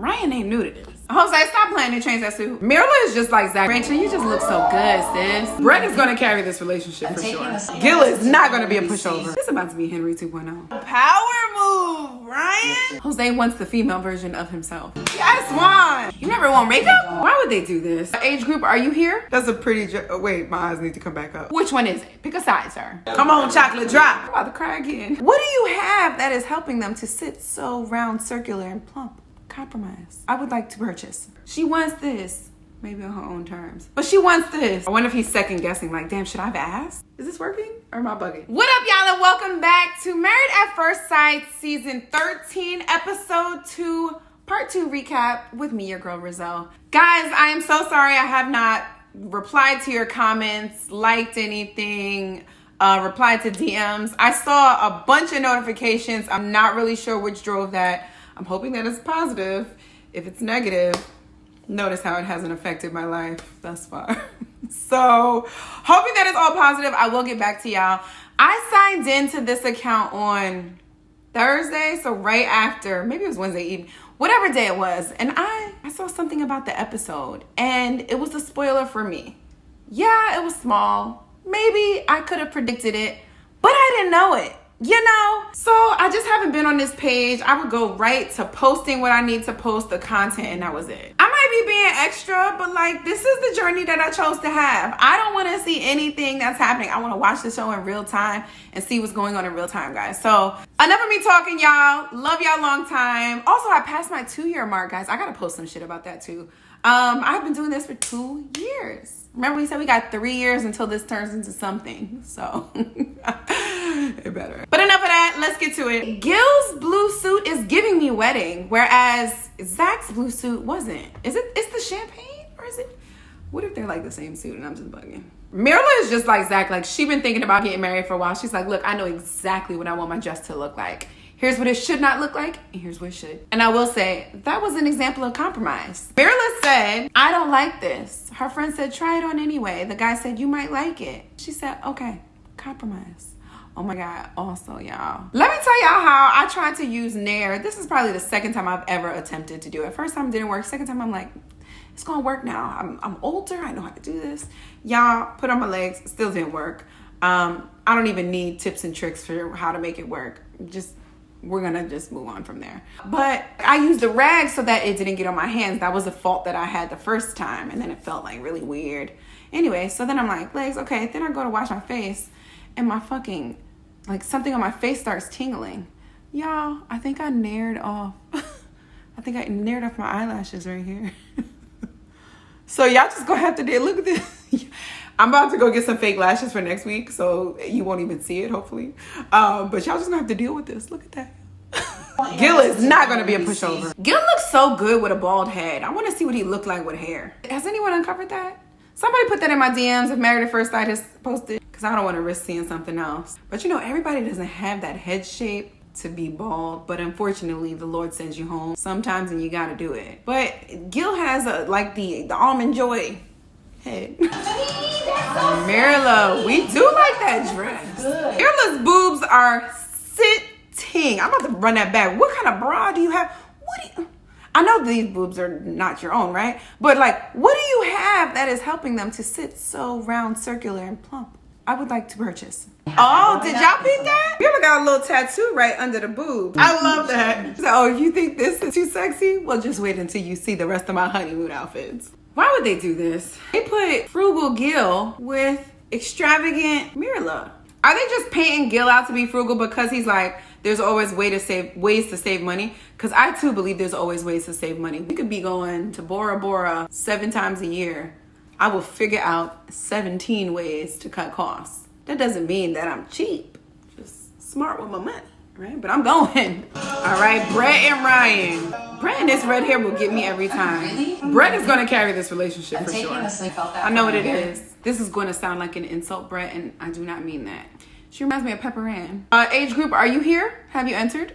Ryan ain't new to this. Jose, stop playing and change that suit. Mirla is just like Zach. Rachel, you just look so good, sis. Brett is gonna carry this relationship for sure. Gil is not gonna be a pushover. This is about to be Henry 2.0. Power move, Ryan. Jose wants the female version of himself. Yes, Juan. You never want makeup? Why would they do this? Age group, are you here? That's a pretty wait, my eyes need to come back up. Which one is it? Pick a side, sir. Come on, chocolate drop. I'm about to cry again. What do you have that is helping them to sit so round, circular, and plump? Compromise. I would like to purchase. She wants this. Maybe on her own terms. But she wants this. I wonder if he's second guessing, like, damn, should I have asked? Is this working? Or am I bugging? What up, y'all, and welcome back to Married at First Sight, season 13, episode 2, part 2 recap with me, your girl, Rizzo. Guys, I am so sorry I have not replied to your comments, liked anything, replied to DMs. I saw a bunch of notifications. I'm not really sure which drove that. I'm hoping that it's positive. If it's negative, notice how it hasn't affected my life thus far. So, hoping that it's all positive. I will get back to y'all. I signed into this account on Thursday, so right after, maybe it was Wednesday evening, whatever day it was, and I saw something about the episode, and it was a spoiler for me. Yeah, it was small. Maybe I could have predicted it, but I didn't know it. You know, so I just haven't been on this page. I would go right to posting what I need to post, the content, and that was it. I might be being extra, but like, this is the journey that I chose to have. I don't want to see anything that's happening. I want to watch the show in real time and see what's going on in real time, guys. So enough of me talking, y'all. Love y'all long time. Also, I passed my 2-year mark, guys. I got to post some shit about that too. I've been doing this for 2 years. Remember we said we got 3 years until this turns into something. So it better. But enough of that. Let's get to it. Gil's blue suit is giving me wedding, whereas Zach's blue suit wasn't. Is it? It's the champagne, or is it? What if they're like the same suit and I'm just bugging? Mirla is just like Zach. Like, she been thinking about getting married for a while. She's like, look, I know exactly what I want my dress to look like. Here's what it should not look like, and here's what it should. And I will say, that was an example of compromise. Mirla said, I don't like this. Her friend said, try it on anyway. The guy said, you might like it. She said, okay, compromise. Oh my God, also, y'all. Let me tell y'all how I tried to use Nair. This is probably the second time I've ever attempted to do it. First time it didn't work. Second time I'm like, it's gonna work now. I'm older, I know how to do this. Y'all, put on my legs, still didn't work. I don't even need tips and tricks for how to make it work. We're gonna just move on from there. But I used the rag so that it didn't get on my hands. That was a fault that I had the first time, and then it felt like really weird. Anyway, so then I'm like, legs, okay. Then I go to wash my face, and my fucking, like, something on my face starts tingling. Y'all, I think I nared off. I think I nared off my eyelashes right here. So y'all just gonna have to look at this. I'm about to go get some fake lashes for next week, so you won't even see it, hopefully. But y'all just gonna have to deal with this. Look at that. Gil is not gonna be a pushover. Gil looks so good with a bald head. I wanna see what he looked like with hair. Has anyone uncovered that? Somebody put that in my DMs if Married at First Sight has posted, because I don't wanna risk seeing something else. But you know, everybody doesn't have that head shape to be bald, but unfortunately the Lord sends you home sometimes and you gotta do it. But Gil has like the Almond Joy head. Mirla, we do like that dress. Mirla's boobs are sitting. I'm about to run that back. What kind of bra do you have? I know these boobs are not your own, right? But like, what do you have that is helping them to sit so round, circular, and plump? I would like to purchase. Oh, did y'all peep that? Mirla got a little tattoo right under the boob. I love that. So, oh, you think this is too sexy? Well, just wait until you see the rest of my honeymoon outfits. Why would they do this? They put frugal Gil with extravagant Mirla. Are they just painting Gil out to be frugal because he's like, there's always ways to save money? Because I too believe there's always ways to save money. We could be going to Bora Bora 7 times a year. I will figure out 17 ways to cut costs. That doesn't mean that I'm cheap. Just smart with my money, right? But I'm going. All right, Brett and Ryan. Brett and this red hair will get me every time. Really? Brett is going to carry this relationship for sure. I know what it is. This is going to sound like an insult, Brett, and I do not mean that. She reminds me of Pepper Ann. Age group, are you here? Have you entered?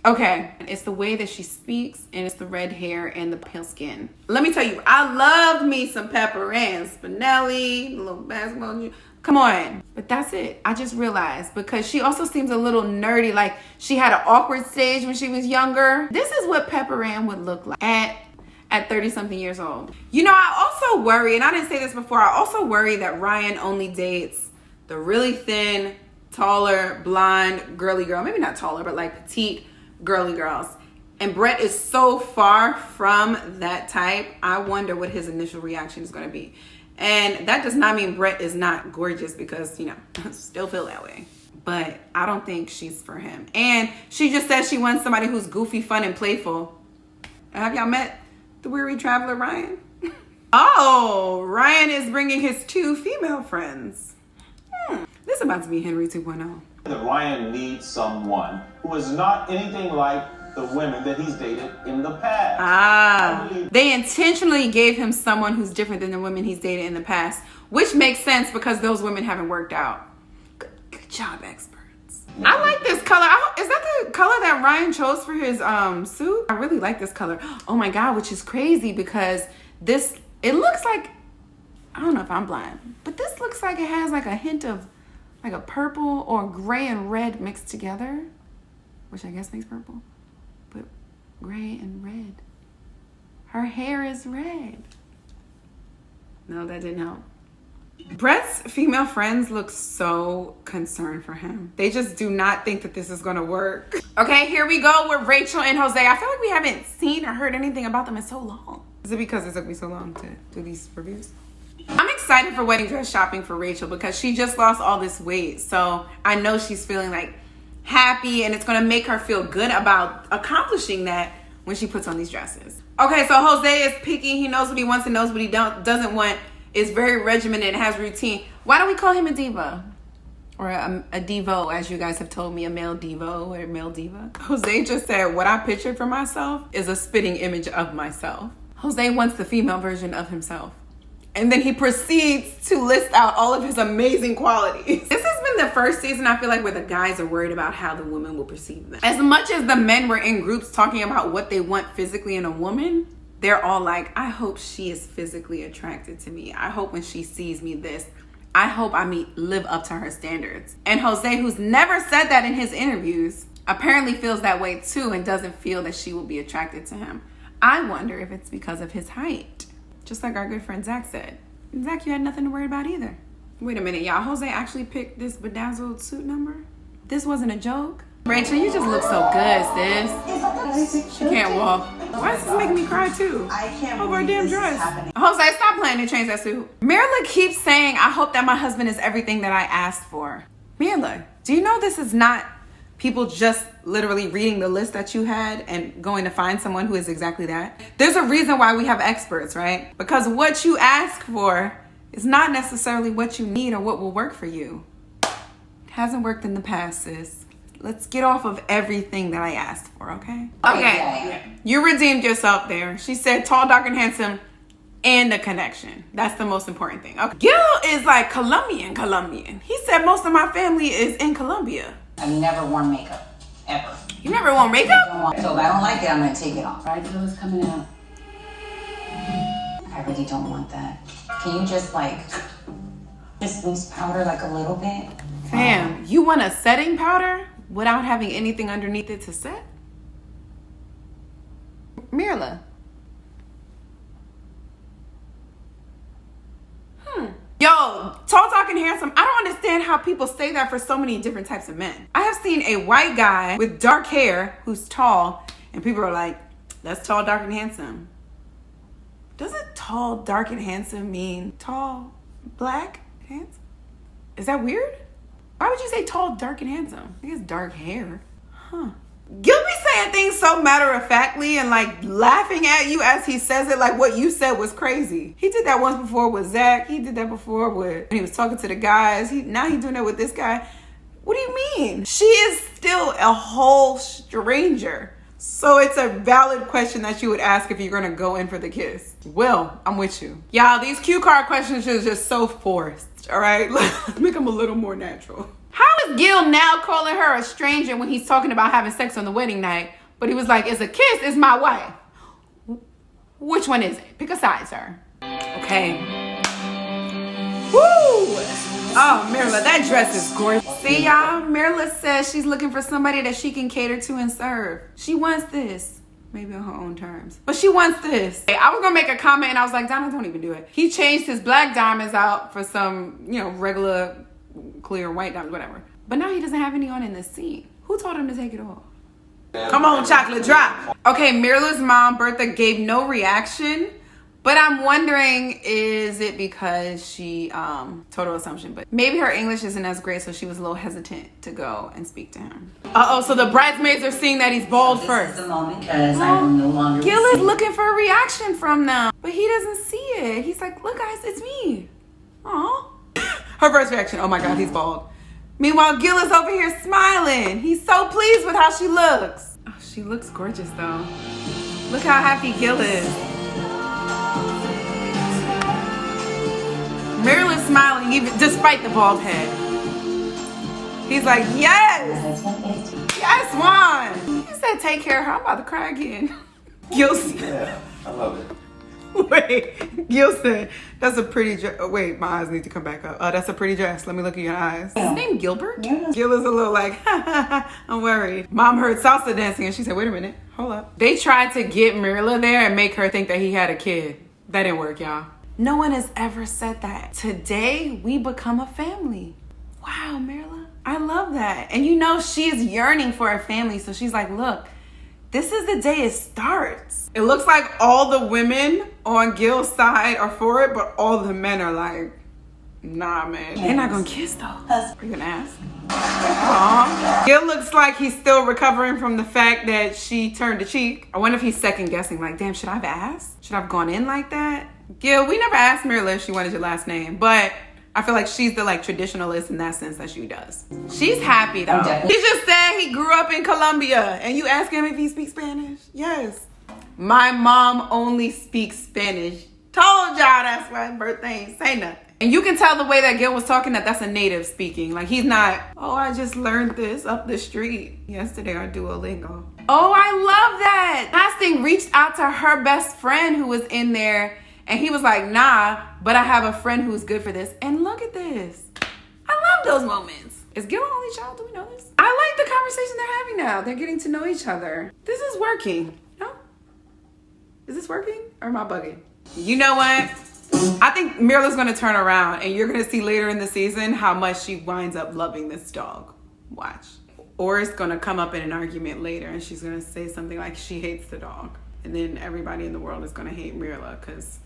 Okay, it's the way that she speaks, and it's the red hair and the pale skin. Let me tell you, I loved me some Pepper Ann Spinelli, little basketball. Come on. But that's it. I just realized, because she also seems a little nerdy, like she had an awkward stage when she was younger. This is what Pepper Ann would look like at 30-something years old. You know, I also worry, and I didn't say this before, I also worry that Ryan only dates the really thin, taller, blonde, girly girl. Maybe not taller, but like petite, girly girls. And Brett is so far from that type. I wonder what his initial reaction is going to be. And that does not mean Brett is not gorgeous, because, you know, I still feel that way. But I don't think she's for him. And she just said she wants somebody who's goofy, fun, and playful. Have y'all met the weary traveler, Ryan? Oh, Ryan is bringing his 2 female friends. This is about to be Henry 2.0. That Ryan needs someone who is not anything like the women that he's dated in the past. They intentionally gave him someone who's different than the women he's dated in the past, which makes sense because those women haven't worked out. Good job, experts. I like this color. Is that the color that Ryan chose for his suit? I really like this color. Oh my God, which is crazy because it looks like, I don't know if I'm blind, but this looks like it has like a hint of like a purple or gray and red mixed together, which I guess makes purple. But gray and red. Her hair is red. No, that didn't help. Brett's female friends look so concerned for him. They just do not think that this is gonna work. Okay, here we go with Rachel and Jose. I feel like we haven't seen or heard anything about them in so long. Is it because it took me so long to do these reviews? I'm excited for wedding dress shopping for Rachel because she just lost all this weight. So I know she's feeling like happy, and it's gonna make her feel good about accomplishing that when she puts on these dresses. Okay, so Jose is picky. He knows what he wants and knows what he doesn't want. Is very regimented and has routine. Why don't we call him a diva? Or a devo, as you guys have told me, a male devo or a male diva. Jose just said, what I pictured for myself is a spitting image of myself. Jose wants the female version of himself. And then he proceeds to list out all of his amazing qualities. This has been the first season, I feel like, where the guys are worried about how the women will perceive them. As much as the men were in groups talking about what they want physically in a woman, they're all like, I hope she is physically attracted to me. I hope when she sees me this, I hope I live up to her standards. And Jose, who's never said that in his interviews, apparently feels that way too and doesn't feel that she will be attracted to him. I wonder if it's because of his height. Just like our good friend Zach said. Zach, you had nothing to worry about either. Wait a minute, y'all. Jose actually picked this bedazzled suit number? This wasn't a joke? Rachel, you just look so good, sis. She can't walk. Why is this making me cry too? I can't over a believe damn this dress. is happening. Jose, stop playing to change that suit. Mirla keeps saying, I hope that my husband is everything that I asked for. Mirla, do you know this is not people just literally reading the list that you had and going to find someone who is exactly that? There's a reason why we have experts, right? Because what you ask for is not necessarily what you need or what will work for you. It hasn't worked in the past, sis. Let's get off of everything that I asked for, okay? Okay, you redeemed yourself there. She said tall, dark, and handsome, and a connection. That's the most important thing. Okay. Gil is like Colombian. He said most of my family is in Colombia. I've never worn makeup, ever. You never wore makeup? So if I don't like it, I'm gonna take it off. Bridezilla is coming out. I really don't want that. Can you just loose powder like a little bit? Fam, you want a setting powder without having anything underneath it to set? Mirla. Yo, tall, dark, and handsome. I don't understand how people say that for so many different types of men. I have seen a white guy with dark hair who's tall, and people are like, that's tall, dark, and handsome. Doesn't tall, dark, and handsome mean tall, black, handsome? Is that weird? Why would you say tall, dark, and handsome? I guess dark hair. Huh. Gil be saying things so matter-of-factly and like laughing at you as he says it, like what you said was crazy. He did that once before with Zach. He did that before when he was talking to the guys. Now he's doing that with this guy. What do you mean? She is still a whole stranger. So it's a valid question that you would ask if you're gonna go in for the kiss. Well, I'm with you. Y'all, these cue card questions are just so forced, all right? Let's make them a little more natural. How is Gil now calling her a stranger when he's talking about having sex on the wedding night? But he was like, it's a kiss, it's my wife. Which one is it? Pick a side, sir. Okay. Woo! Oh, Mirla, that dress is gorgeous. See, y'all? Mirla says she's looking for somebody that she can cater to and serve. She wants this. Maybe on her own terms. But she wants this. I was gonna make a comment and I was like, Donna, don't even do it. He changed his black diamonds out for some, regular clear white diamonds, whatever. But now he doesn't have any on in this scene. Who told him to take it off? Come on, chocolate drop. Okay, Mirla's mom, Bertha, gave no reaction. But I'm wondering, is it because she, total assumption, but maybe her English isn't as great, so she was a little hesitant to go and speak to him. Uh-oh, so the bridesmaids are seeing that he's bald first. This is the moment, because I will no longer Gil is looking for a reaction from them, but he doesn't see it. He's like, look guys, it's me. Aw. Her first reaction, oh my God, he's bald. Meanwhile, Gil is over here smiling. He's so pleased with how she looks. Oh, she looks gorgeous though. Look how happy Gil is. Marilyn's smiling even despite the bald head. He's like, yes! Yes, Juan! He said, take care of her. I'm about to cry again. Gil said, Yeah, I love it. wait, Gil said, that's a pretty dress. Oh, wait, my eyes need to come back up. Oh, that's a pretty dress. Let me look at your eyes. Is his name Gilbert? Yeah. Gil is a little like, I'm worried. Mom heard salsa dancing and she said, wait a minute, hold up. They tried to get Mirla there and make her think that he had a kid. That didn't work, y'all. No one has ever said that. Today, we become a family. Wow, Mirla. I love that. And she is yearning for a family. So she's like, look, this is the day it starts. It looks like all the women on Gil's side are for it, but all the men are like, nah, man. They're not gonna kiss though. Are you gonna ask? Aww. Gil looks like he's still recovering from the fact that she turned the cheek. I wonder if he's second guessing, like, damn, should I have asked? Should I have gone in like that? Gil, we never asked Mirla if she wanted your last name, but I feel like she's the traditionalist in that sense that she does. She's happy though. He just said he grew up in Colombia and you ask him if he speaks Spanish? Yes. My mom only speaks Spanish. Told y'all that's why Bertha ain't say nothing. And you can tell the way that Gil was talking that that's a native speaking. Like he's not, oh, I just learned this up the street yesterday on Duolingo. Oh, I love that. Casting reached out to her best friend who was in there. And he was like, nah, but I have a friend who's good for this. And look at this. I love those moments. Is Gil an only child? Do we know this? I like the conversation they're having now. They're getting to know each other. This is working. No? Is this working? Or am I bugging? You know what? I think Mirla's going to turn around. And you're going to see later in the season how much she winds up loving this dog. Watch. Or it's going to come up in an argument later. And she's going to say something like she hates the dog. And then everybody in the world is going to hate Mirla because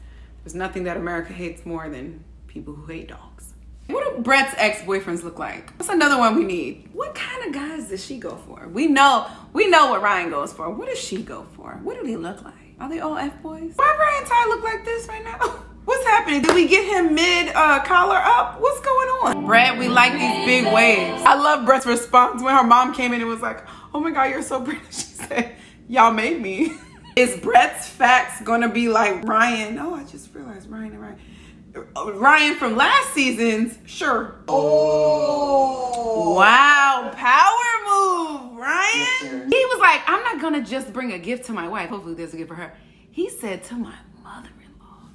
there's nothing that America hates more than people who hate dogs. What do Brett's ex-boyfriends look like? What's another one we need? What kind of guys does she go for? We know what Ryan goes for. What does she go for? What do they look like? Are they all F-boys? Why Ryan Ty look like this right now? What's happening? Did we get him mid collar up? What's going on? Brett, we like these big waves. I love Brett's response when her mom came in and was like, oh my God, you're so pretty. She said, y'all made me. Is Brett's facts gonna be like Ryan? Oh, I just realized Ryan from last season's, sure. Oh. Wow, power move, Ryan. He was like, I'm not gonna just bring a gift to my wife. Hopefully there's a gift for her. He said to my mother-in-law.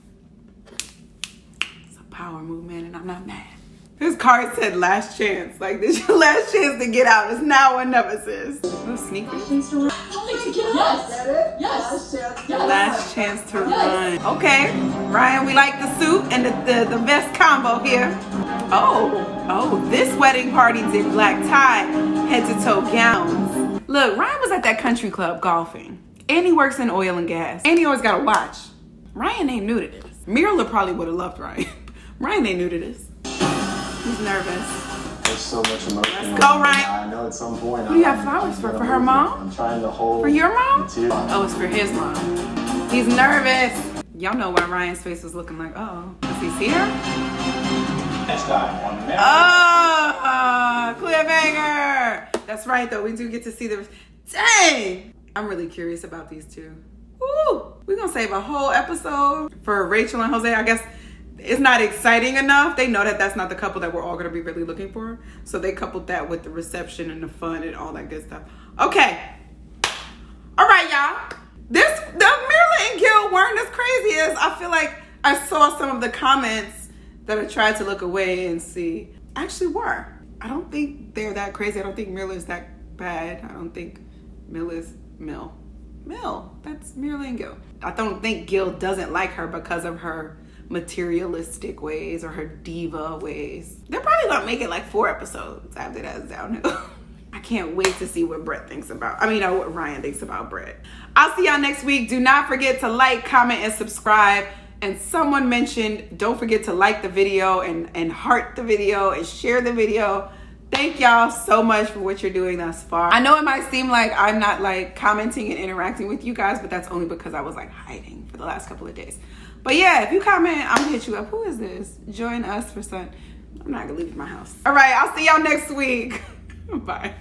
It's a power move, man, and I'm not mad. This card said last chance. Like, this is your last chance to get out. It's now or never, sis. Those sneakers. Yes. Last chance to run. Okay, Ryan, we like the suit and the vest combo here. Oh, this wedding party did black tie, head to toe gowns. Look, Ryan was at that country club golfing. And he works in oil and gas. And he always got a watch. Ryan ain't new to this. Mirla probably would have loved Ryan. Ryan ain't new to this. He's nervous. There's so much emotion. Let's go, Ryan. I know at some point. What do you have flowers for? For her mom? I'm trying to hold. For your mom? the tears. Oh, it's for his mom. He's nervous. Y'all know why Ryan's face was looking like, uh-oh. Does he see her? Next time on Married. Oh, cliffhanger. That's right, though. We do get to see the... Dang! I'm really curious about these two. Woo! We're going to save a whole episode for Rachel and Jose. I guess it's not exciting enough. They know that that's not the couple that we're all going to be really looking for. So they coupled that with the reception and the fun and all that good stuff. Okay. All right, y'all. The Marilyn and Gil weren't as crazy as I feel like I saw some of the comments that I tried to look away and see actually were. I don't think they're that crazy. I don't think Mill is that bad. I don't think Mill is Mill. That's Marilyn and Gil. I don't think Gil doesn't like her because of her materialistic ways or her diva ways. They're probably gonna make it like 4 episodes after that's downhill. I can't wait to see what Brett thinks about. What Ryan thinks about Brett. I'll see y'all next week. Do not forget to like, comment, and subscribe. And someone mentioned, don't forget to like the video and heart the video and share the video. Thank y'all so much for what you're doing thus far. I know it might seem like I'm not like commenting and interacting with you guys, but that's only because I was like hiding for the last couple of days. But yeah, if you comment, I'm gonna hit you up. Who is this? Join us for sun. I'm not gonna leave my house. All right, I'll see y'all next week. Bye.